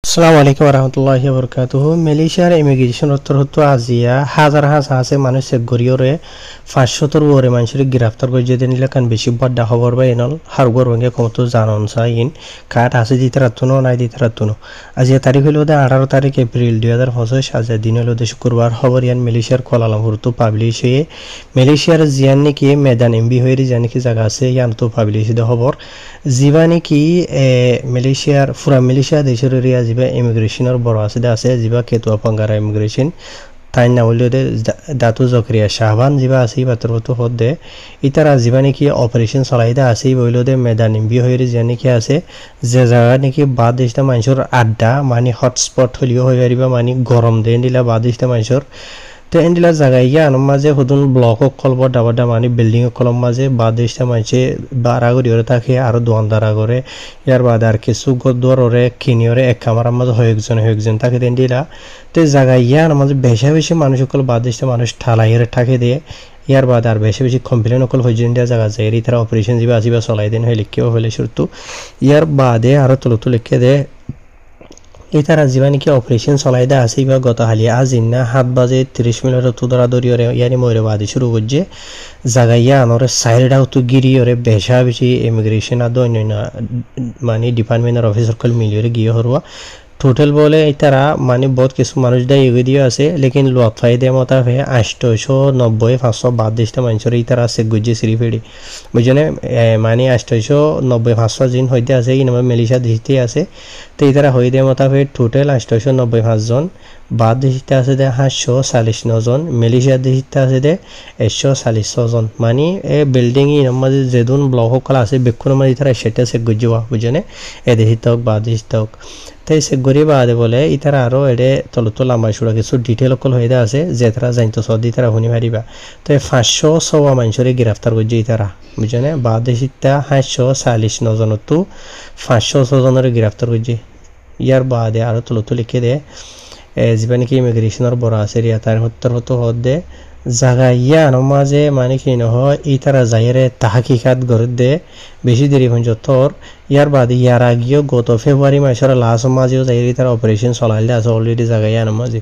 আসসালামু আলাইকুম রহমতুল্লাহি বরকাতুহ। মালয়েশিয়ার ইমিগ্রেশন অথরিটি আজিয়া হাজার হাজার মানুষ গড়িয়রে 500 ওরে মানুষের গ্রেফতার করে যেতে নিলে কান বেশি বড় খবর বা এনল হারগর রঙে কমতো জানন সাইন কাট আছে দিতে রাতুনো নাই দিতে রাতুনো আজিয়া তারিখ হলো 18 তারিখ এপ্রিল 2025 আজিয়া দিন হলো শুক্রবার খবর ইয়ান মালয়েশিয়ার কুয়ালালামপুর তো পাবলিশ হয়ে মালয়েশিয়ার জিয়ান নাকি মেদান এমবি হয়ে জিয়ান নাকি জায়গা আছে ইয়ান তো পাবলিশ দে খবর জিবা নাকি মালয়েশিয়ার পুরা মালয়েশিয়া দেশের এরিয়া জিবা ইমিগ্রেশনের বড় আছে জিবা কেতুয়া পাঙ্গারা ইমিগ্রেশন তাই না হলে দাতু জকরিয়া শাহবান জিবা আছে বাতর মতো হদে ইতারা জিবা নাকি অপারেশন চলাইদা আছে বইলদে মেদান এমবি হয়ে জিয়া নাকি আছে যে জায়গা নাকি বাদ দেশটা মানুষের আড্ডা মানে হটস্পট হলিও হয়ে পারিবা মানে গরম দেন দিলা বাদ দেশটা মানুষের তো এন্ডিলা জায়গা ইয়ান মাঝে হুদুন ব্লক কলব ডাবাডা মানে বিল্ডিং কলম মাঝে বাদ দেশটা মানুষে বাড়া করিওরে থাকে আরো দোয়ানদারা করে ইয়ার বাদ আর কিছু গদ্দর ওরে কিনিওরে এক কামার মাঝে হয়েকজন থাকে এন্ডিলা তো জায়গা ইয়ান মাঝে বেশি মানুষ সকল বাদ দেশটা মানুষ ঠালাইরে থাকে দিয়ে ইয়ার বাদ আর বেশি কমপ্লেন অকল হয়ে ইন্ডিয়া জায়গা যায় এর তারা অপারেশন যাবা আসিবা চলাই দেন হয়ে লিখেও হলে শুরু ইয়ার বাদে আরো তুলো লিখে দে ইতারা জিবা নাকি অপারেশন চলাইদা আছে বা গত হালিয়া আজিনা 7:30 তো দৌড়াদৌড়ি ইয়ানি ময়ূরে বাদি শুরু করছে জায়গা ইয়ানরে সাইড আউট গিরিয়রে বেশি ইমিগ্রেশন আর অন্যান্য মানে ডিপার্টমেন্টের অফিসার কল মিলিয়রে গিয়ে হরবা টোটাল বলে ইতারা মানে বহুত কিছু মানুষ দা এগিয়ে দিয়ে আছে লেকিন লোক ফাইদে মতাফে 890 500 বাদ দেশটা মানুষের ইতারা আছে গুজে সিরি ফেড়ি বুঝনে মানে 890 500 জিন হইতে আছে এই নামে মালয়েশিয়া দেশতে আছে তো ইতারা হইতে মতাফে টোটাল 890 জন বাদ দেশতে আছে দে 749 জন মালয়েশিয়া দেশতে আছে দে 146 জন মানে এ বিল্ডিং ই নামে যেদুন ব্লক কলা আছে বেকুন মানে ইতারা সেটা সে গুজবা বুঝনে এ দেশতে হোক বাদ দেশতে হোক তাই সে গরিব আদে বলে ইতারা আরো এডে তলতো লাম্বা সুরা কিছু ডিটেল অকল হয়ে আছে যে তারা জানতো সদি তারা শুনি মারিবা তো 500 মানুষরে গ্রেফতার করছে ইতারা বুঝনে বাদ দেশিতা 749 জন তো 500 জনের গ্রেফতার করছে ইয়ার বাদে আরো তলতো লিখে দে যিবা নাকি ইমিগ্রেশনের বড় আছে রিয়া তার হতো হদে জায়গা ইয়ান মাঝে মানে কি নহয় ইতারা যাইরে তাহাকিকাত গড়ে দে বেশি দেরি পর্যন্ত ইয়ার বাদে ইয়ার আগেও গত ফেব্রুয়ারি মাসের লাস্ট মাঝেও যাইরে তারা অপারেশন চলাইলে আছে অলরেডি জায়গা ইয়ান মাঝে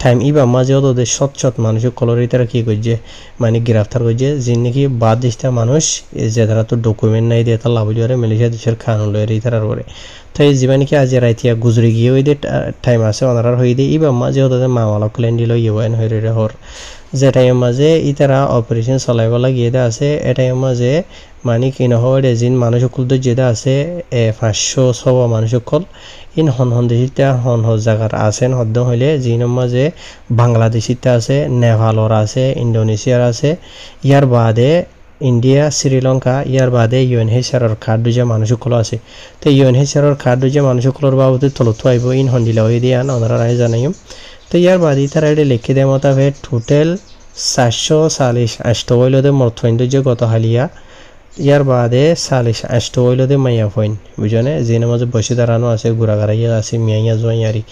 টাইম ইবা মাঝেও তো সৎ মানুষ কলরি তারা কি করছে মানে গ্রেফতার করছে যে নাকি বাদ দেশটা মানুষ যে তারা তো ডকুমেন্ট নাই দিয়ে তার লাভ করে মালয়েশিয়া দেশের খান লয়ে তারার করে তো এই জীবা নাকি আজ রাইতিয়া গুজরে গিয়ে ওই টাইম আছে অনারার হয়ে দিয়ে ইবা মাঝেও তাদের মাওয়ালা প্লেন দিল ইউএন হয়ে হর যে টাইমের মাঝে ইতারা অপারেশন চলাইব লাগিয়ে আছে এ টাইমের মাঝে মানে কি নহয় জিন মানুষ সকল তো যেটা আছে 500 মানুষ সকল ইন হন দেশিতা হন জায়গার আছেন হদ্দ হইলে জিনের মাঝে বাংলাদেশিতে আছে নেপালর আছে ইন্দোনেশিয়ার আছে ইয়ার বাদে ইন্ডিয়া শ্রীলঙ্কা ইয়ার বাদে ইউএনএইচসিআরের কার্ড যে মানুষ সকল আছে তো ইউএনএইচসিআরের কার্ড যে মানুষ সকলের বাবদে তলত আইব ইন হন্দিলা হয়ে দিয়ে ওনারা রায় জানাইম তো ইয়ার বাদে তারা এটা লিখে দেয় মতাবে টোটাল 440 হইলদে মর্থইন্দ যে গত হালিয়া ইয়ার বাদে 40 হইলদে মাইয়া ফইন বুঝনে যে মাঝে বসে দাঁড়ানো আছে ঘোরাঘাড়াইয়া আছে মিয়াইয়া জয়ারি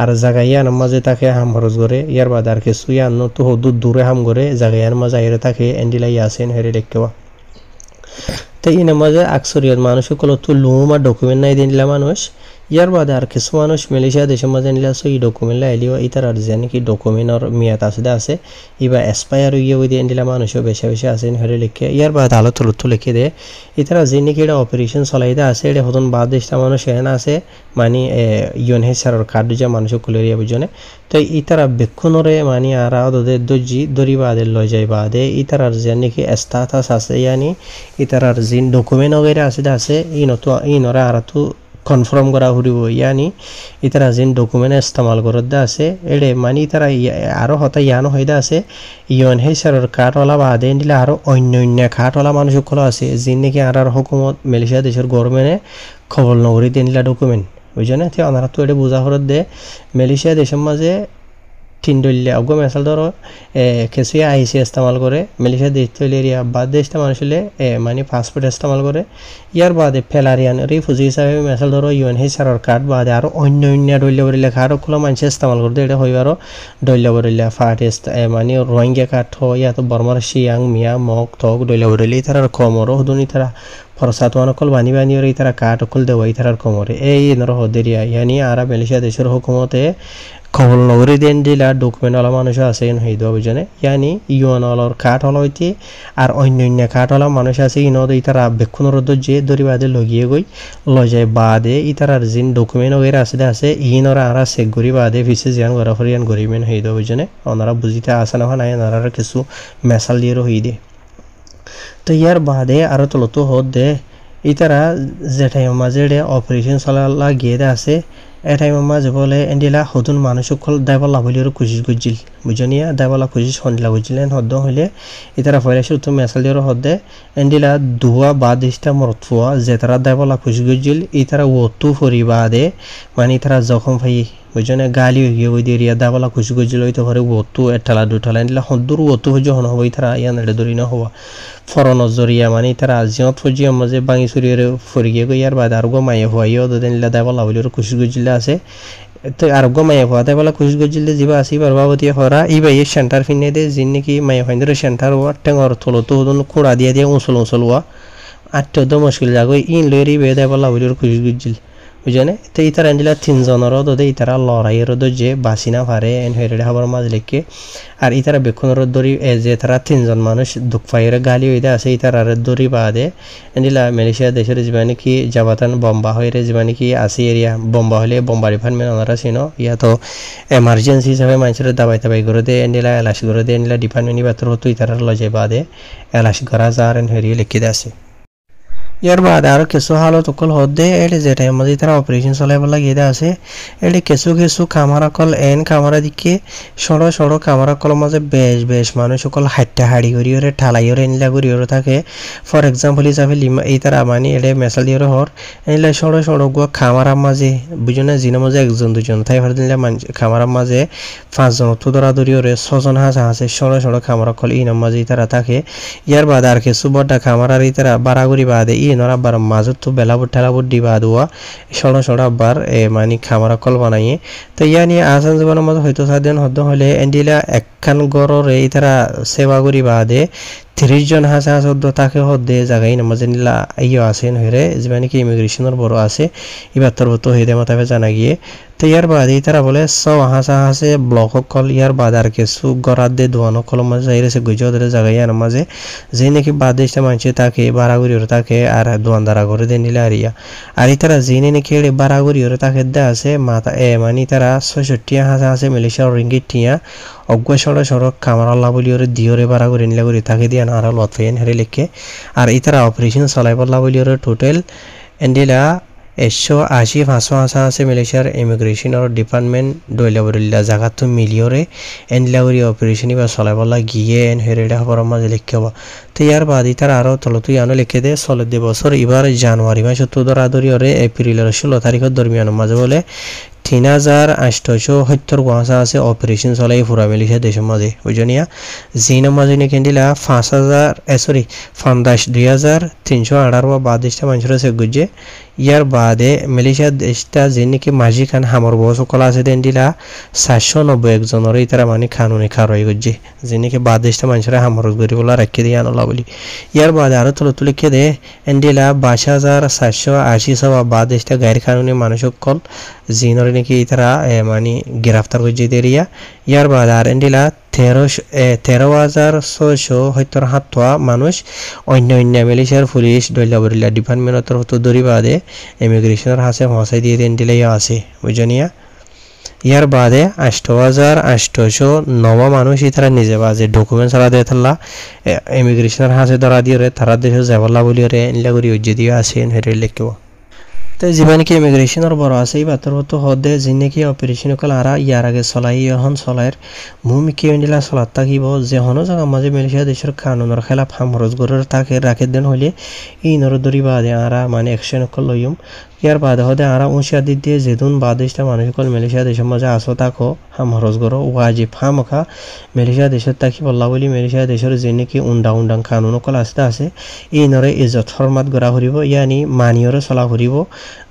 আর জাগাইয়ার মাঝে তাকে হাম খরচ করে ইয়ার বাদে আর কিছু ইয়ান তো দূরে হাম করে জাগাইয়ার মাঝে আইরে তাকে এন্ডিলাই আসেন হেরে লিখবা তো ইন মাঝে আকসরিয়ত মানুষ সকল তো লুম আর ডকুমেন্ট নাই দিলা মানুষ ইয়ার বাদে আর কিছু মানুষ মালয়েশিয়া দেশের মাঝে নিলে আসো এই ডকুমেন্ট লাইলিও ইতার আর যে নাকি ডকুমেন্টর মেয়াদ আছে ইবা এক্সপায়ার হয়ে ওই দিয়ে দিলা মানুষও বেশি আছে হেরে লিখে ইয়ার বাদে আলো তুলো লিখে দে ইতারা যে নাকি এটা অপারেশন চলাইতে আছে এটা হতন বাদ দেশটা মানুষ এখানে আছে মানে ইউএনএইচসিআরের কার্ড যে মানুষ কুলেরিয়া বুঝনে তো ইতারা বেক্ষণরে মানে আর ওদের দরি বাদে লয় যায় বাদে ইতারার যে নাকি স্ট্যাটাস আছে ইয়ানি ইতারার যে ডকুমেন্ট वगैरह আছে ইনরা আর তো কনফার্ম করা হরিব ইয়ানি ইতারা যেন ডকুমেন্ট ইস্তেমাল করতে আছে এড়ে মানে তারা আরো হতা ইয়ানো হইদা আছে ইউএনএইচসিআরের কার্ডওয়ালা বাদে দিলে আরো অন্য কার্ডওয়ালা মানুষ সকল আছে যিনি নাকি আর হুকুমত মালয়েশিয়া দেশের গভর্নমেন্টে খবর নগরী দিলা ডকুমেন্ট বুঝছেন তো ওনারা তো এটা বোঝা হরত দে মালয়েশিয়া দেশের মাঝে তিন দলিয়া অগ্য মেসাল ধরো কিছু আইসি ইস্তেমাল করে মালয়েশিয়া দেশ তৈরি এরিয়া বাদ দেশটা মানুষ হলে মানে পাসপোর্ট ইস্তেমাল করে ইয়ার বাদে ফেলারিয়ান রিফিউজি হিসাবে মেসাল ধরো UNHCR কার্ড বাদে আরও অন্য দলিয়া বরিলে কার্ড ওগুলো মানুষ ইস্তেমাল করতে এটা হইবারও দলিয়া বরিলে ফার্স্ট মানে রোহিঙ্গা কার্ড হয় ইয়াতো বর্মার শিয়াং মিয়া মগ থক দলিয়া বরিলে তারা কমরও হুদুনি তারা ফরসাতওয়ান অকল বানি ওর তারা কাঠ অকল দেওয়া তারার কমরে এই নর হদেরিয়া ইয়ানি আরা মালয়েশিয়া দেশের হুকুমতে খবর নগরী দেন দিলা ডকুমেন্ট ওলা মানুষ আছে হয়ে দেওয়া বুঝনে ইয়ানি ইউএনওয়ালার কাঠ হল হইতে আর অন্য কাঠ হলা মানুষ আছে ইনদ ইতারা বেক্ষণর যে দরি বাদে লগিয়ে গই লজায় বাদে ইতারার জিন ডকুমেন্ট ওগেরা আছে ইনরা আরা চেক করি বাদে ফিসে জিয়ান গড়া ফরিয়ান গরিমেন হয়ে দেওয়া বুঝনে ওনারা বুঝিতে আসে না নাই ওনারা কিছু মেসাল দিয়ে হয়ে দিয়ে তো ইয়ার বাদে আরও তলতো হদ দে ইতারা যে টাইমের মাঝে অপারেশন চলা গিয়ে আছে এ টাইমের মাঝে বলে এন্ডিলা হতুন মানুষ সকল দায়বলা বলিও কোশিশ করছিল বুঝনিয়া দায়বলা কোশিশ হন্দিলা বুঝছিলেন হদ্দ হইলে ইতারা ফয়লাসে উত্তম মেসাল দিয়ে হদ্দে এন্ডিলা দুয়া বাদ ইস্টা মরতুয়া যে তারা দায়বলা কোশিশ করছিল ইতারা ওতু ফরি বাদে মানে ইতারা জখম ফাই বুঝনে গালি হয়ে গিয়ে দিয়ে রিয়া দাবলা খুশি করছিল হইতে পারে ওতু এঠালা দুঠালা এনলা হদ্দুর ওতু হয়ে যখন হবো তারা ইয়ান এড়ে ধরি না হওয়া ফরনর জরিয়া মানে তারা আজিয়ত ফজিয়া মাঝে বাঙি চুরিয়ে ফরি গিয়ে গই আর বাদ আর গো মায়ে হওয়াইও দেনিলা দাবলা বলি খুশি করছিল আছে তো আর গো মায়ে হওয়া দাবলা খুশি করছিল যাবা আসি পারবাবতী হরা এই বাই সেন্টার ফিনে দে যিনি নাকি মায়ে ফাইন্দের সেন্টার হওয়া টেঙর থলতো হদন কুড়া দিয়া উঁচল হওয়া আটটা মুশকিল যাগো ইন লইরি বে দাবলা বলি খুশি করছিল বুঝনে তো ইতারা এনজিলা তিনজনেরও দে ইতারা লড়াইয়ের যে বাঁচি না পারে এন হেরে হবার মাঝ লেখে আর ইতারা বেক্ষণের দড়ি যে তারা তিনজন মানুষ দুঃখ পাইয়ের গালি হইতে আছে ইতারার দড়ি বাদে এনজিলা মালয়েশিয়া দেশের যে নাকি জাবাতান বম্বা হয়ে যে নাকি আসি এরিয়া বম্বা হলে বম্বা ডিপার্টমেন্ট ওনারা চিনো ইয়া তো এমার্জেন্সি হিসাবে মানুষের দাবাই করে দে এনজিলা এলাসি করে দে এনজিলা ডিপার্টমেন্ট বাতর হতো ইতারার লজে বাদে এলাসি করা যার এন হেরিয়ে লিখে আছে ইয়ার বাদ আরও কিছু হালত অকল হদে এটি যে টাইম মাঝে তারা অপারেশন চলাইবার লাগিয়ে আছে এটি কিছু কামারা কল এন কামারা দিকে সড়ো কামারা কল মাঝে বেশ মানুষ সকল হাইটটা হাড়ি করি ওরে ঠালাই ওরে এনলা করি ওরে থাকে ফর এক্সাম্পল হিসাবে লিমা এই তারা মানি এটি মেসাল দিয়ে হর এনলা সড়ো গুয়া খামারার মাঝে বুঝো না জিনের মাঝে একজন দুজন তাই ভার দিনলে খামারার মাঝে 5 জন তো ধরি ওরে 6 জন হাসে সড়ো খামারা কল ইনার মাঝে তারা থাকে ইয়ার বাদ আর কিছু বড় খামারার এই তারা বাড়াগুড়ি বাদে নরা বার মাজত তো বেলাবুট ঠেলাবুট দিবা দুয়া সড়া বার মানে খামারা কল বানাইয়ে তো ইয়া নিয়ে আসান জীবনের মধ্যে হয়তো সাদিন হদ্দ হলে এন্ডিলা একখান গড়র এই তারা সেবা করি বাদে 30 জন হাসে তাকে হদ্দে জায়গায় নামাজে নিলা ইয়ে আসেন হয়ে যে মানে কি ইমিগ্রেশনের বড় আছে এবার তোর তো হয়ে দেয় মাথাবে জানা গিয়ে তো ইয়ার বাদে তারা বলে সব হাসে ব্লক কল ইয়ার বাদ আর কিছু গড়ার দিয়ে দোয়ানো কল মাঝে যাইছে গুজো ধরে জায়গায় আর মাঝে যে নাকি বাদ দেশটা মানছে তাকে বাড়াগুড়ি ওরে তাকে আর দোয়ানদারা করে দিয়ে নিলে আর তারা যিনি নাকি বাড়াগুড়ি ওরে তাকে দেয়া আছে মাথা মানে তারা 66 হাসে মালয়েশিয়ার রিঙ্গিট টিয়া অজ্ঞ সড়ক কামারাল্লা বলি ওরে দিওরে বাড়াগুড়ি নিলা করে তাকে দিয়ে আর লত ফেন হেরে লিখে আর তারা অপারেশন চলাইবল্লা বলি ওরে টোটাল এন্ডিলা 180 আছে মালয়েশিয়ার ইমিগ্রেশনের ডিপার্টমেন্ট ডইলাবরিল্লা জায়গাতো মিলিয়রে এনলাউরি অপারেশন বা চলাইবল্লা গিয়ে এন হেরেডা হবার মাঝে লিখে হবা তো ইয়ার বাদ তারা আরও তলতো ইয়ানো লিখে দে 14 বছর এবার জানুয়ারি মাসে তো ধরাধরি ওরে এপ্রিলের 16 তারিখের দরমিয়ানের মাঝে বলে 3870 গুয়াশা আছে অপারেশন চলাই ফুরা মালয়েশিয়া দেশের মাঝে বুঝনিয়া জিনের মাঝে নাকি দিলা 2018 বাদ দেশটা মানুষের আছে গুজে ইয়ার বাদে মালয়েশিয়া দেশটা যে নাকি মাঝি খান হামর বস সকল আছে দেন দিলা 791 জনের এই তারা মানে কানুনি খার হয়ে গুজে যে নাকি বাদ দেশটা মানুষের হামর গরি বলা রাখি দিয়ে আনলা বলি ইয়ার বাদে আরো তলত লিখে দে এন্ডিলা 22780 সব বাদ দেশটা গায়ের কানুনি মানুষ সকল জিনর নাকি তারা মানে গ্রেফতার করছে দেরিয়া ইয়ার বাদ আর এন্ডিলা 13,670 মানুষ অন্য মালয়েশিয়ার পুলিশ ডইলাবরিল্লা ডিপার্টমেন্টের তরফ দরি বাদে ইমিগ্রেশনের হাসে পৌঁছাই দিয়ে এন্ডিলাই আছে বুঝনিয়া ইয়ার বাদে 8,809 মানুষ তারা নিজে বাজে ডকুমেন্ট ছাড়া দিয়ে থাকলা ইমিগ্রেশনের হাসে ধরা দিয়ে তারা দেশে যাবলা বলি রে এনলা করি উজ্জে দিয়ে আসে হেরে লিখব তো জীবন কি ইমিগ্রেশনের বড় আছে এই বাতর তো হদে যিনি কি অপারেশন কল আর ইয়ার আগে চলাই এখন চলাইর ভূমিকে এন্ডিলা চলাত থাকিব যে হনো জায়গা মাঝে মালয়েশিয়া দেশের কানুনের খেলাফ হামরজ গরের তাকে রাখে দেন হলে এই নরদরি বাদে আরা মানে অ্যাকশন কল লইম ইয়ার বাদে হতে আরা উঁচিয়া দিক দিয়ে যেদিন বাদেশটা মানুষ কল মালয়েশিয়া দেশের মাঝে আসো তাকো হাম হরজ করো ওয়াজিব হামখা মালয়েশিয়া দেশের তাকি বললা বলি মালয়েশিয়া দেশের যে নাকি উন্ডাং কানুন কল আস্তে আছে এই নরে ইজ্জত হরমাত গড়া হরিব ইয়ানি মানিয়রে চলা হরিব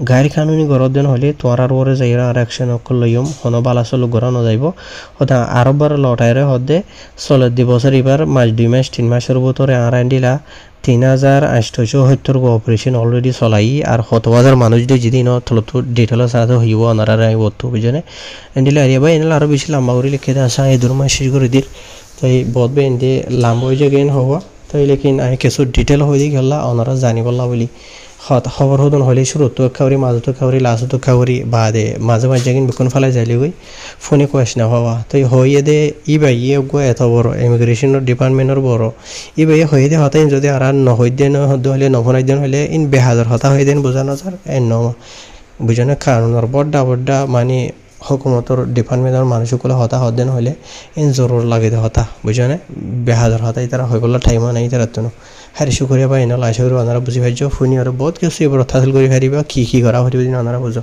গাড়ি কানুনি গড় দেন হলে তোয়ার ওরে যাইরা আর একশন অকল লইম হন বালা চলো গড়া নযাইব হতা আরববার লটাইরে হদে 14 বছর এবার মাস 2 মাস 3 মাসের ভিতরে আর আন্ডিলা 3870 অপারেশন অলরেডি চলাই আর 100,000 মানুষ দিয়ে যদি থলতো ডিটেলস আছে হইব আনারা বস্তু বুঝনে এন্ডিলা আরিয়া ভাই এনলা আরো বেশি লম্বা করে লিখে দেওয়া এই দুর্মা শেষ করে দিল তাই বদবে এন্ডে লম্বা হয়ে গেন হওয়া তাই লেকিন আমি কিছু ডিটেল হয়ে দিয়ে গেলা ওনারা জানিবলা বলি খবর হদন হলে শুরু তো খাওয়ারি মাঝতো খাওয়ারি লাস্টতো খাওয়ারি বাদে মাঝে মাঝে কিন্তু বিকন ফেলাই যাইলে গই ফোনে কোয়েস না হওয়া তাই হইয়ে দে ই ভাই ইয়ে গো এত বড় ইমিগ্রেশনের ডিপার্টমেন্টের বড় ই ভাই হয়ে দে হতাই যদি আর নহই দেন হলে নফনাই দেন হলে ইন বেহাজার হতা হয়ে দেন বোঝানো যার এন বুঝানো কারণের বড্ডা মানে হুকুমতর ডিপার্টমেন্টের মানুষগুলো হতা হদেন হলে ইন জরুর লাগে দে হতা বুঝানে বেহাজার হতাই তারা হয়ে বললো টাইমও নাই তারা তো হারি শুকরিয়া পাই না লাইসে ওনারা বুঝি ভাইজ ফুনি আর বহুত কিছু এবার হাসিল করে হারিবা কি করা হরিব ওনারা বুঝো।